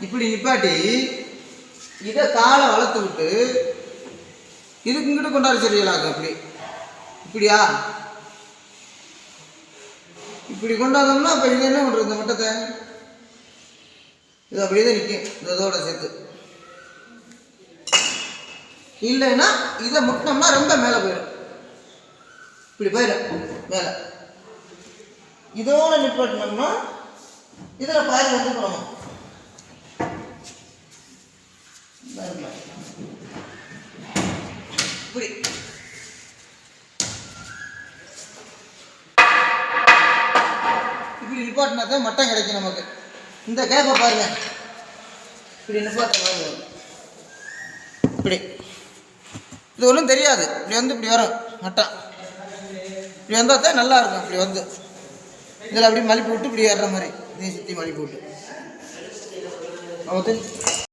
இப்படி நிப்பாட்டி இதை காலை வளர்த்து விட்டு இதுக்கு இங்கிட்ட கொண்டாட சரியில்லாங்க. அப்படி இப்படியா இப்படி கொண்டாந்தோம்னா அப்போ இது என்ன பண்ணுறது? இந்த மட்டத்தை இது அப்படியே தான் நிற்கும் இதோட சேர்த்து. இல்லைன்னா இதை முட்டினோம்னா ரொம்ப மேலே போயிடும். இப்படி போயிடும் மேலே. இதோட நிப்பாட்டினோம்னா இதில் பாதி வந்து போகணும். இப்படி இப்படி நிப்பாட்டினா தான் மட்டம் கிடைக்கும் நமக்கு. இந்த கேப்பை பாருங்க, இப்படி நிப்பாட்ட மாதிரி வரும். இப்படி இது ஒன்றும் தெரியாது. இப்படி வந்து இப்படி வரும் மட்டம். இப்படி வந்தால் தான் நல்லா இருக்கும். இப்படி வந்து இதில் அப்படி மலிப்பு விட்டு இப்படி ஏறுற மாதிரி இதையும் சுற்றி மலிப்பு விட்டு